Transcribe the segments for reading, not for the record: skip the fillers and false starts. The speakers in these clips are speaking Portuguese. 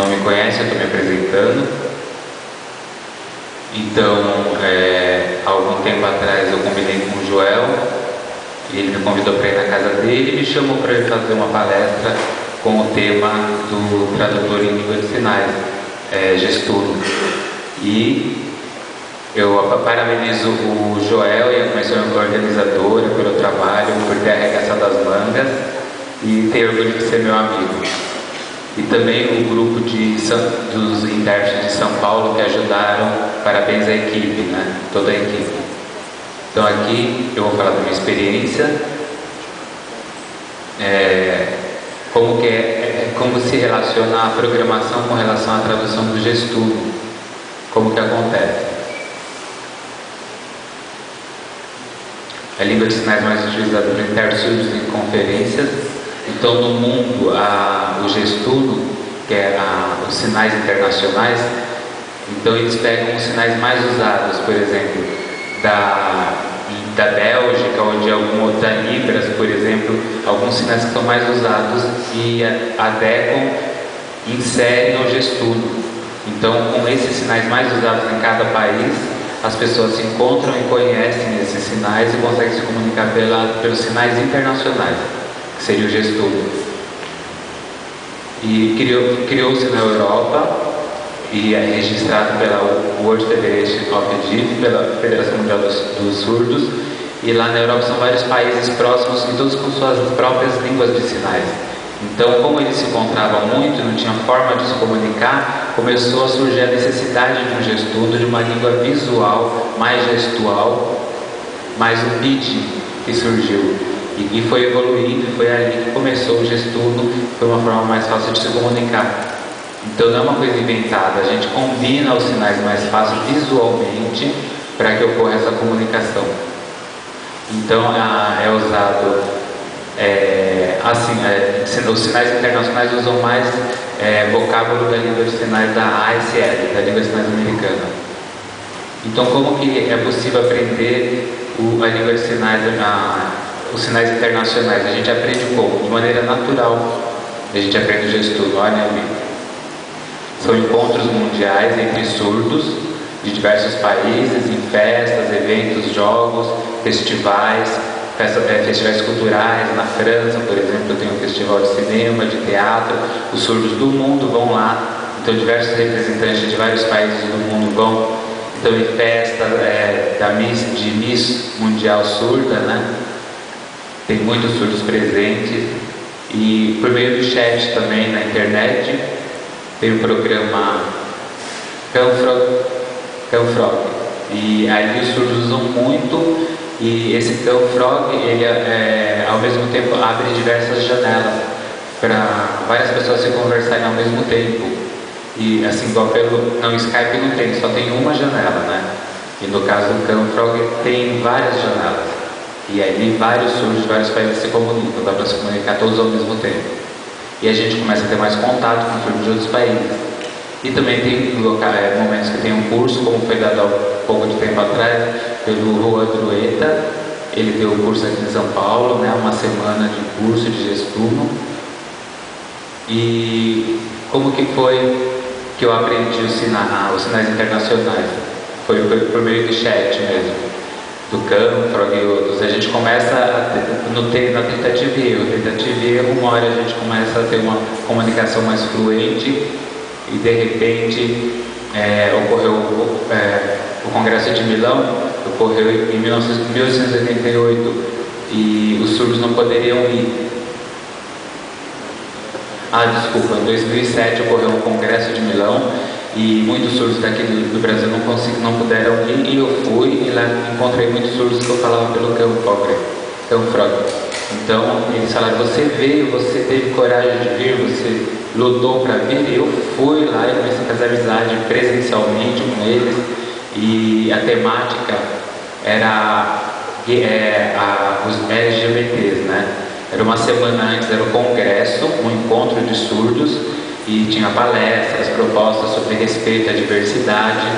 não me conhece, eu estou me apresentando. Então, há algum tempo atrás eu combinei com o Joel, e ele me convidou para ir na casa dele e me chamou para ir fazer uma palestra com o tema do tradutor em língua de sinais, gestudo. E eu parabenizo o Joel e a comissão organizadora pelo trabalho, por ter arregaçado as mangas e ter orgulho de ser meu amigo. E também o grupo dos intérpretes de São Paulo que ajudaram, parabéns à equipe, né? Toda a equipe. Então aqui eu vou falar da minha experiência, como se relaciona a programação com relação à tradução do gestudo, como que acontece. A língua de sinais mais utilizada por intérpretes em conferências. Então, no mundo, o gestudo, que é os sinais internacionais, então eles pegam os sinais mais usados, por exemplo, da Bélgica, ou da Libras, por exemplo, alguns sinais que são mais usados e adequam, inserem o gestudo. Então, com esses sinais mais usados em cada país, as pessoas se encontram e conhecem esses sinais e conseguem se comunicar pelos sinais internacionais, que seria o gestudo. E criou-se na Europa e é registrado pela World Federation of Deaf, pela Federação Mundial dos Surdos, e lá na Europa são vários países próximos e todos com suas próprias línguas de sinais. Então, como eles se encontravam muito, não tinha forma de se comunicar, começou a surgir a necessidade de um gestudo, de uma língua visual, mais gestual, mais o pidgin que surgiu. E foi evoluindo, e foi ali que começou o gestudo, foi uma forma mais fácil de se comunicar. Então não é uma coisa inventada, a gente combina os sinais mais fácil visualmente para que ocorra essa comunicação. Então é usado... os sinais internacionais usam mais vocábulo da língua de sinais da ASL, da língua de sinais americana. Então, como que é possível aprender a língua de sinais, os sinais internacionais? A gente aprende como? De maneira natural. A gente aprende o gestudo. Olha ali. São encontros mundiais entre surdos de diversos países, em festas, eventos, jogos, festivais culturais. Na França, por exemplo, tem um festival de cinema, de teatro, os surdos do mundo vão lá, então diversos representantes de vários países do mundo vão, então em festa de Miss Mundial Surda, né? Tem muitos surdos presentes, e por meio do chat também na internet, tem o programa Canfrog, e ali os surdos usam muito. E esse Canfrog, ele ao mesmo tempo abre diversas janelas para várias pessoas se conversarem ao mesmo tempo. E assim, igual no Skype não tem, só tem uma janela, né? E no caso do Canfrog tem várias janelas. E aí vários surdos de vários países se comunicam, dá para se comunicar todos ao mesmo tempo. E a gente começa a ter mais contato com surdos de outros países. E também tem momentos que tem um curso, como foi dado há pouco de tempo atrás, pelo Juan Drueta. Ele deu o curso aqui em São Paulo, né, uma semana de curso de gestudo. E como que foi que eu aprendi os sinais internacionais? Foi por meio do chat mesmo, do Canfrog e outros. A gente começa na tentativa e erro, uma hora a gente começa a ter uma comunicação mais fluente. E de repente ocorreu o Congresso de Milão, ocorreu em 1888, e os surdos não poderiam ir. Em 2007 ocorreu o Congresso de Milão e muitos surdos daqui do Brasil não puderam ir, e eu fui e lá encontrei muitos surdos que eu falava pelo Canfrog. Então eles falaram: você veio, você teve coragem de vir, você lutou para vir. E eu fui lá e comecei a fazer amizade presencialmente com eles, e a temática era os LGBTs, né? Era uma semana antes, era o congresso, um encontro de surdos, e tinha palestras, propostas sobre respeito à diversidade,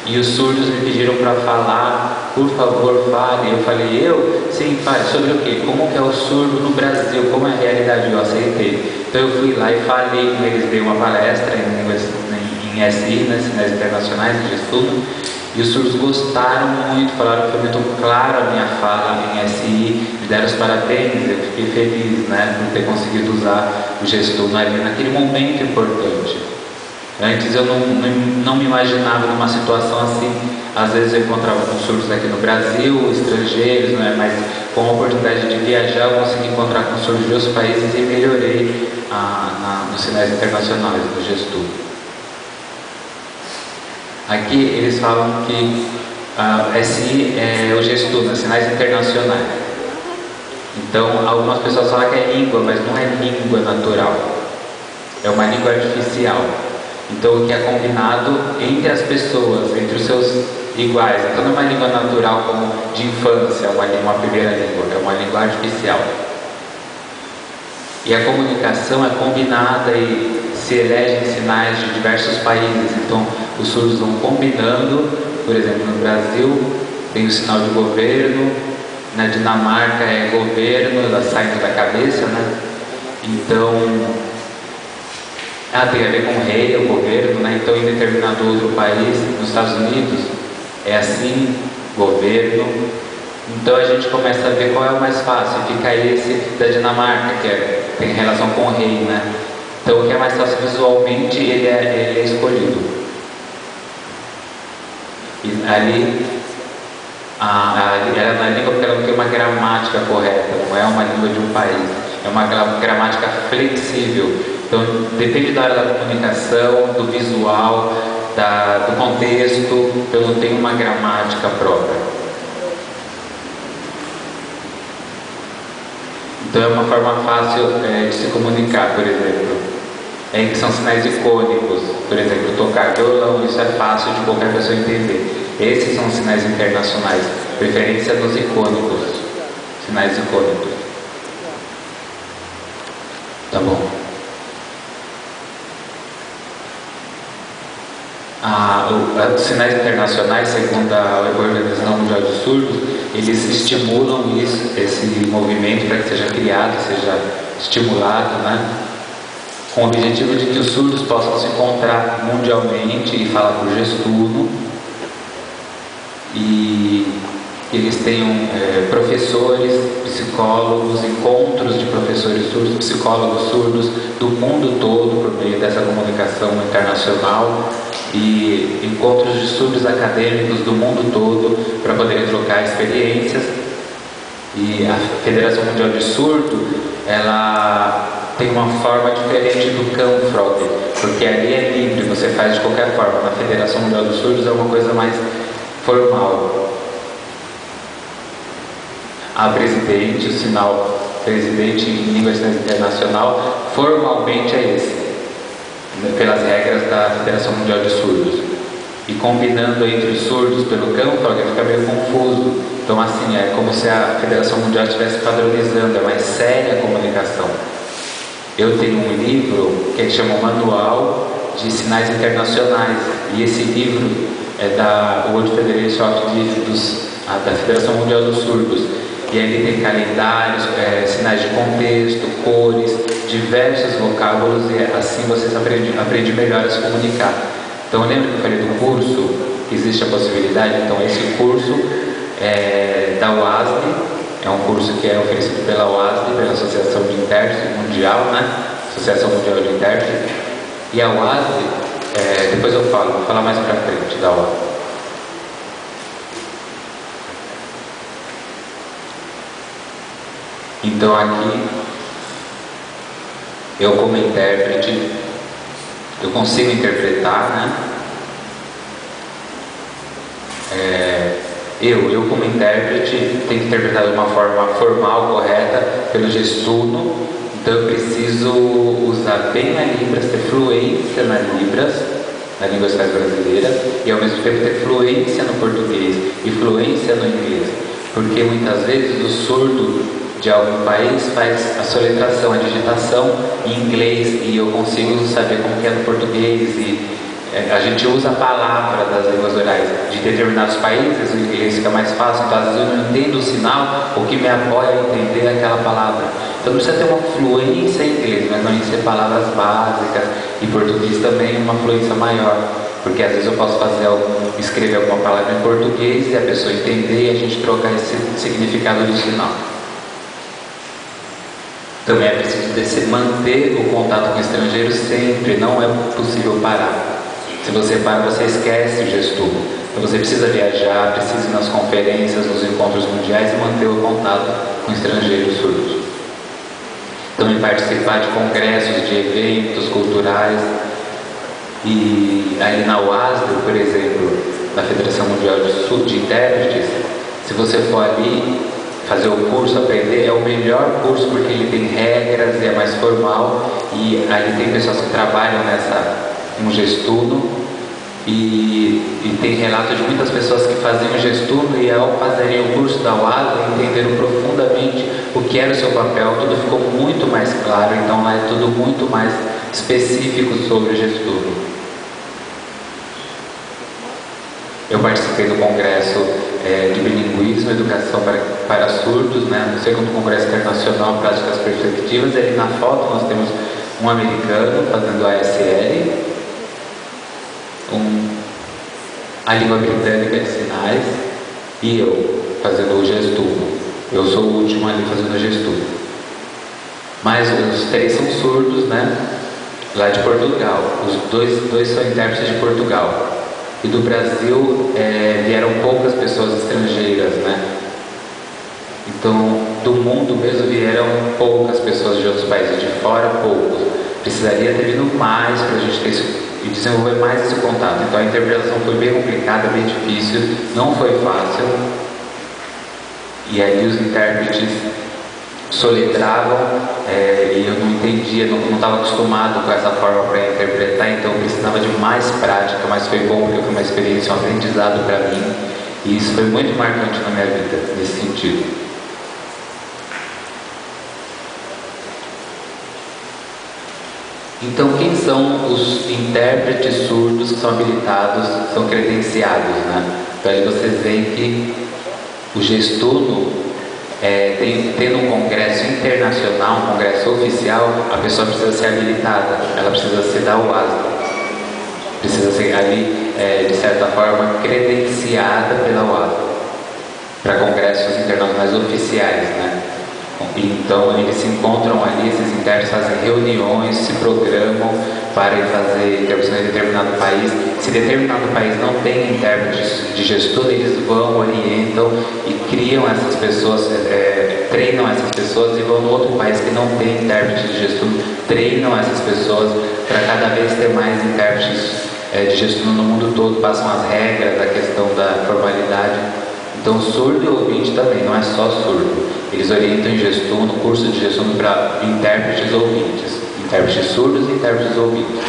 e os surdos me pediram para falar por favor, fale. Eu falei, sim, fale. Sobre o quê? Como que é o surdo no Brasil? Como é a realidade? Eu aceitei. Então eu fui lá e falei com eles, dei uma palestra em SI, né, Sinais Internacionais de Estudo, e os surdos gostaram muito, falaram que foi muito claro a minha fala em SI, me deram os parabéns, eu fiquei feliz, né, por ter conseguido usar o gestudo ali naquele momento importante. Antes eu não me imaginava numa situação assim. Às vezes eu encontrava com surdos aqui no Brasil, estrangeiros, né? Mas com a oportunidade de viajar eu consegui encontrar com surdos de outros países e melhorei nos sinais internacionais do gestudo. Aqui eles falam que SI é o gestudo, né? Sinais internacionais. Então algumas pessoas falam que é língua, mas não é língua natural. É uma língua artificial. Então, o que é combinado entre as pessoas, entre os seus iguais. Então, não é uma língua natural como de infância, uma primeira língua, é uma língua artificial. E a comunicação é combinada e se elegem sinais de diversos países. Então, os surdos vão combinando. Por exemplo, no Brasil tem o sinal de governo, na Dinamarca é governo, ela saindo da cabeça, né? Então, tem a ver com o rei, o governo, né? Então, em determinado outro país, nos Estados Unidos, é assim, governo. Então, a gente começa a ver qual é o mais fácil. Fica esse da Dinamarca, que tem relação com o rei, né? Então, o que é mais fácil visualmente, ele é escolhido. E ali, ela não é língua porque ela não tem uma gramática correta, não é uma língua de um país. É uma gramática flexível. Então, depende da área da comunicação, do visual, do contexto, eu não tenho uma gramática própria. Então, é uma forma fácil de se comunicar, por exemplo. Que são sinais icônicos. Por exemplo, tocar violão, isso é fácil de qualquer pessoa entender. Esses são os sinais internacionais. Preferência dos icônicos. Sinais icônicos. Tá bom. Os sinais internacionais, segundo a Organização Mundial de Surdos, eles estimulam esse movimento para que seja criado, seja estimulado, né? Com o objetivo de que os surdos possam se encontrar mundialmente e falar por gestudo, e eles tenham professores, psicólogos, encontros de professores surdos, psicólogos surdos do mundo todo por meio dessa comunicação internacional, e encontros de surdos acadêmicos do mundo todo para poderem trocar experiências. E a Federação Mundial de Surdo, ela tem uma forma diferente do Canfrog, porque ali é livre, você faz de qualquer forma. Na Federação Mundial dos Surdos é uma coisa mais formal. A presidente, o sinal presidente em língua internacional, formalmente é esse, pelas regras da Federação Mundial de Surdos. E combinando entre os surdos pelo Canfrog, fica meio confuso. Então, assim, é como se a Federação Mundial estivesse padronizando, é mais séria a comunicação. Eu tenho um livro que chama Manual de Sinais Internacionais, e esse livro é da World Federation of Deaf, da Federação Mundial dos Surdos. E aí tem calendários, sinais de contexto, cores, diversos vocábulos, e assim você aprende melhor a se comunicar. Então, lembra que eu falei do curso? Existe a possibilidade. Então, esse curso é da UASD, é um curso que é oferecido pela UASD, pela Associação de Intérpretes Mundial, né? Associação Mundial de Intérpretes. E a UASD, depois eu falo, vou falar mais pra frente da UASD. Então, aqui, eu como intérprete, eu consigo interpretar, né? Eu como intérprete tenho que interpretar de uma forma formal, correta, pelo gestudo. Então eu preciso usar bem a Libras, ter fluência na Libras, na língua brasileira, e ao mesmo tempo ter fluência no português e fluência no inglês. Porque muitas vezes o surdo de algum país faz a soletração, a digitação em inglês, e eu consigo saber como que é no português, e a gente usa a palavra das línguas orais. De determinados países, o inglês fica mais fácil, então às vezes eu não entendo o sinal, o que me apoia a entender aquela palavra. Então não precisa ter uma fluência em inglês, mas não em ser palavras básicas, e português também uma fluência maior, porque às vezes eu posso escrever alguma palavra em português e a pessoa entender e a gente trocar esse significado do sinal. Também é preciso manter o contato com estrangeiros sempre, não é possível parar. Se você para, você esquece o gestudo. Então você precisa viajar, precisa ir nas conferências, nos encontros mundiais e manter o contato com estrangeiros surdos. Também participar de congressos, de eventos culturais. E ali na UASD, por exemplo, na Federação Mundial de Intérpretes, se você for ali fazer o curso, aprender, é o melhor curso porque ele tem regras e é mais formal, e ali tem pessoas que trabalham no gestudo, e tem relatos de muitas pessoas que faziam gestudo e ao fazerem o curso da UASD entenderam profundamente o que era o seu papel, tudo ficou muito mais claro, então lá é tudo muito mais específico sobre o gestudo. Eu participei do congresso de bilinguismo, educação para surdos, né, no segundo congresso internacional Práticas Perspectivas. Ali na foto nós temos um americano fazendo ASL, a língua britânica de sinais e eu fazendo o gestudo. Eu sou o último ali fazendo o gestudo. Mas os três são surdos, né? Lá de Portugal. Os dois são intérpretes de Portugal. E do Brasil vieram poucas pessoas estrangeiras, né? Então, do mundo mesmo vieram poucas pessoas de outros países, de fora poucos. Precisaria ter vindo mais para a gente ter e desenvolver mais esse contato. Então a interpretação foi bem complicada, bem difícil, não foi fácil. E aí os intérpretes soletravam e eu não entendia, não estava acostumado com essa forma para interpretar, então eu precisava de mais prática, mas foi bom porque foi uma experiência, um aprendizado para mim, e isso foi muito marcante na minha vida, nesse sentido. Então, quem são os intérpretes surdos que são habilitados, são credenciados, né? Então, aí vocês veem que o gestudo, tendo um congresso internacional, um congresso oficial, a pessoa precisa ser habilitada, ela precisa se dar o ASD, precisa ser ali, de certa forma, credenciada pela UASD, para congressos internacionais oficiais, né? Então eles se encontram ali, esses intérpretes fazem reuniões, se programam para ir fazer interpretação em determinado país. Se determinado país não tem intérpretes de gestudo, eles vão, orientam e criam essas pessoas, treinam essas pessoas e vão no outro país que não tem intérprete de gestudo, treinam essas pessoas para cada vez ter mais intérpretes de gestudo no mundo todo, passam as regras da questão da formalidade. Então surdo e ouvinte também, não é só surdo. Eles orientam em gestudo, curso de gestudo para intérpretes ouvintes, intérpretes surdos e intérpretes ouvintes.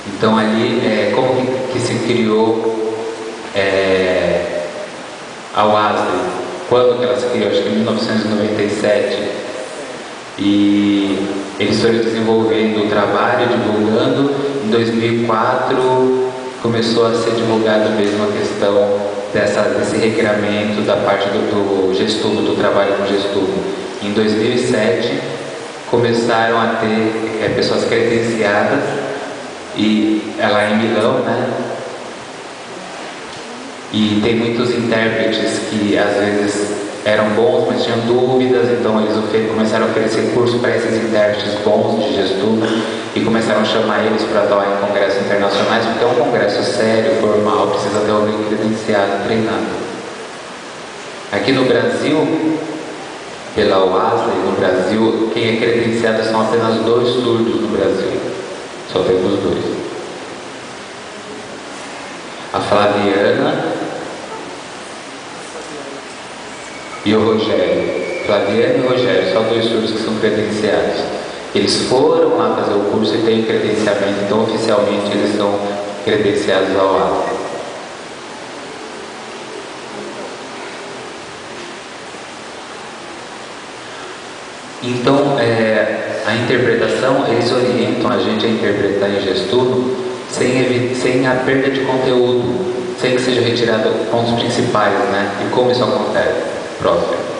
Então ali, como que se criou a UASD? Quando que ela se criou? Acho que em 1997. E eles foram desenvolvendo o trabalho, divulgando. Em 2004 começou a ser divulgado mesmo a questão desse regramento da parte do gestudo, do trabalho com gestudo. Em 2007 começaram a ter pessoas credenciadas, e lá em Milão, né? E tem muitos intérpretes que às vezes eram bons, mas tinham dúvidas, então eles começaram a oferecer curso para esses intérpretes bons de gestudo e começaram a chamar eles para atuar em congressos internacionais, porque é um congresso sério, formal, precisa ter alguém credenciado, treinado. Aqui no Brasil, pela UASD, no Brasil, quem é credenciado são apenas 2 surdos no Brasil. Só temos 2. A Flaviana e o Rogério. Flaviana e o Rogério, só 2 surdos que são credenciados. Eles foram lá fazer o curso e têm credenciamento, então oficialmente eles são credenciados ao ASD. Então, a interpretação, eles orientam a gente a interpretar em gestudo sem a perda de conteúdo, sem que seja retirado pontos principais, né? E como isso acontece? Próximo.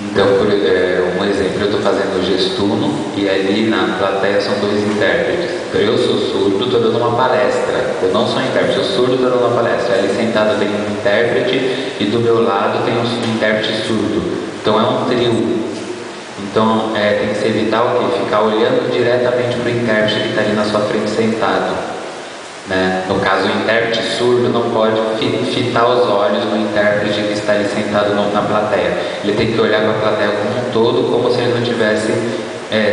Então, um exemplo, eu estou fazendo o gestuno e ali na plateia são dois intérpretes. Então, eu sou surdo, estou dando uma palestra. Eu não sou intérprete, eu sou surdo, estou dando uma palestra. Ali sentado tem um intérprete e do meu lado tem um intérprete surdo. Então, é um trio. Então, tem que se evitar o quê? Ficar olhando diretamente para o intérprete que está ali na sua frente sentado. Né? No caso, o intérprete surdo não pode fitar os olhos no intérprete que está ali sentado na plateia. Ele tem que olhar para a plateia como um todo, como se ele não estivesse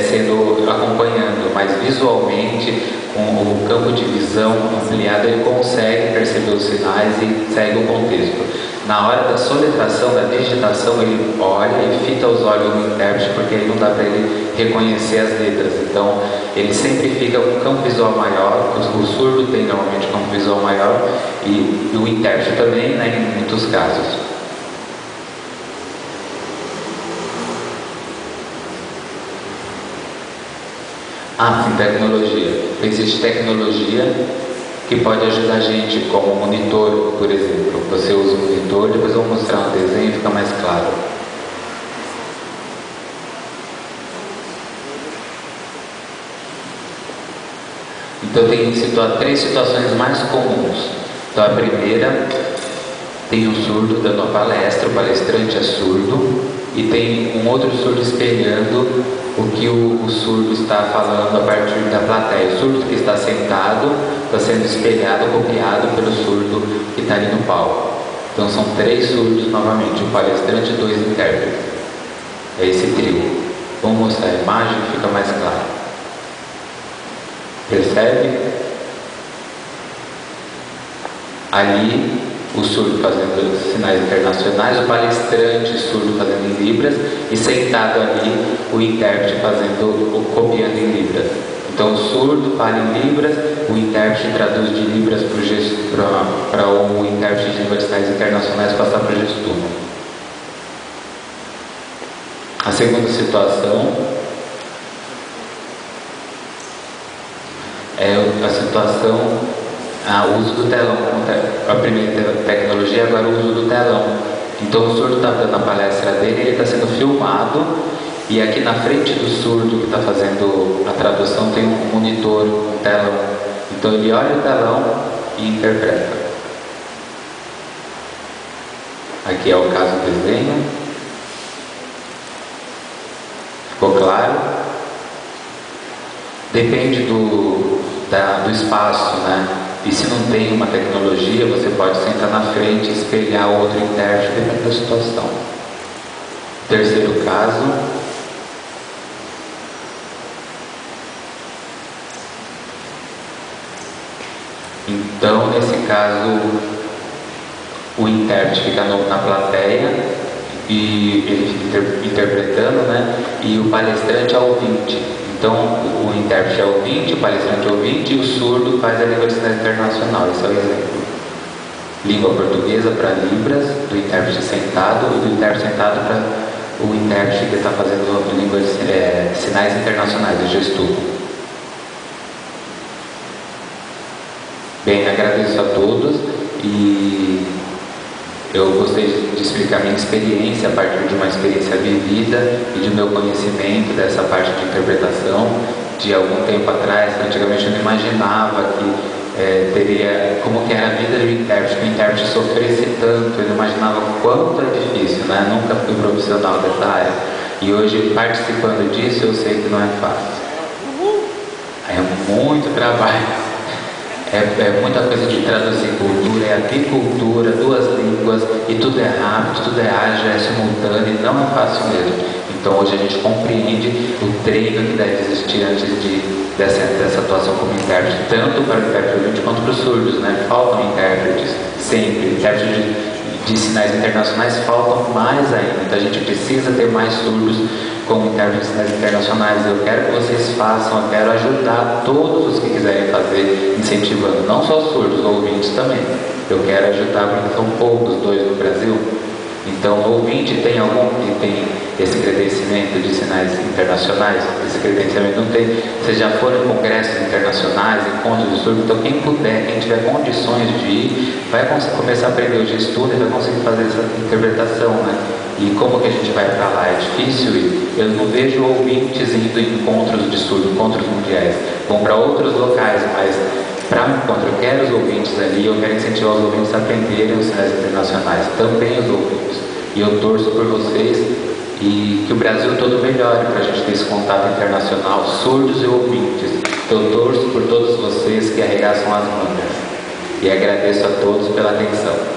sendo acompanhando, mas visualmente, com o campo de visão ampliado, ele consegue perceber os sinais e segue o contexto. Na hora da soletração, da digitação, ele olha e fita os olhos no intérprete, porque aí não dá para ele reconhecer as letras. Então, ele sempre fica com um campo visual maior, o surdo tem normalmente um campo visual maior, e o intérprete também, né, em muitos casos. Sim, tecnologia. Existe tecnologia que pode ajudar a gente, como monitor, por exemplo. Você usa o monitor, depois eu vou mostrar um desenho e fica mais claro. Então tem três situações mais comuns. Então a primeira, tem um surdo dando a palestra, o palestrante é surdo, e tem um outro surdo espelhando o que o surdo está falando a partir da plateia. O surdo que está sentado está sendo espelhado, copiado pelo surdo que está ali no palco. Então são três surdos novamente, o palestrante e dois intérpretes. É esse trio. Vamos mostrar a imagem que fica mais claro. Percebe? Ali o surdo fazendo sinais internacionais, o palestrante surdo fazendo em libras e sentado ali o intérprete copiando em libras. Então o surdo fala em libras, o intérprete traduz de libras para o intérprete de línguas sinais internacionais passar para o gestuno. A segunda situação é a situação, o uso do telão. A primeira tecnologia é agora o uso do telão. Então o surdo está dando a palestra dele, ele está sendo filmado, e aqui na frente do surdo que está fazendo a tradução tem um monitor, um telão. Então ele olha o telão e interpreta. Aqui é o caso do desenho. Ficou claro? Depende do espaço, né? E se não tem uma tecnologia, você pode sentar na frente e espelhar o outro intérprete, dependendo da situação. Terceiro caso. Então, nesse caso, o intérprete fica na plateia e ele fica interpretando, né? E o palestrante é ouvinte. Então, o intérprete é ouvinte, o palestrante é ouvinte e o surdo faz a língua de sinais internacional. Esse é o exemplo. Língua portuguesa para libras, do intérprete sentado, e do intérprete sentado para o intérprete que está fazendo língua de sinais internacionais, o gestuno. Bem, agradeço a todos e eu gostei de explicar minha experiência a partir de uma experiência vivida e de meu conhecimento dessa parte de interpretação. De algum tempo atrás, antigamente eu não imaginava que teria, como que era a vida do intérprete, que o intérprete sofresse tanto, eu não imaginava o quanto é difícil, né? Nunca fui profissional dessa área. E hoje, participando disso, eu sei que não é fácil. É muito trabalho. É muita coisa de traduzir cultura, é apicultura, duas línguas, e tudo é rápido, tudo é ágil, é simultâneo, e não é fácil mesmo. Então hoje a gente compreende o treino que deve existir antes dessa atuação como intérprete, tanto para o intérprete ouvinte quanto para os surdos, né? Faltam intérpretes, sempre, intérpretes de sinais internacionais faltam mais ainda. Então a gente precisa ter mais surdos como intérpretes de sinais internacionais. Eu quero que vocês façam, eu quero ajudar todos os que quiserem fazer, incentivando, não só surdos, ouvintes também. Eu quero ajudar porque são poucos, 2 no Brasil. Então, o ouvinte tem algum que tem esse credenciamento de sinais internacionais? Esse credenciamento não tem. Vocês já foram em congressos internacionais, encontros de surdo? Então, quem puder, quem tiver condições de ir, vai começar a aprender hoje, estuda e vai conseguir fazer essa interpretação, né? E como que a gente vai para lá? É difícil ir. Eu não vejo ouvintes indo em encontros de surdo, encontros mundiais. Vão para outros locais, mas para um encontro, eu quero os ouvintes ali, eu quero incentivar os ouvintes a aprenderem os sinais internacionais, também os ouvintes. E eu torço por vocês e que o Brasil todo melhore para a gente ter esse contato internacional, surdos e ouvintes. Eu torço por todos vocês que arregaçam as mangas. E agradeço a todos pela atenção.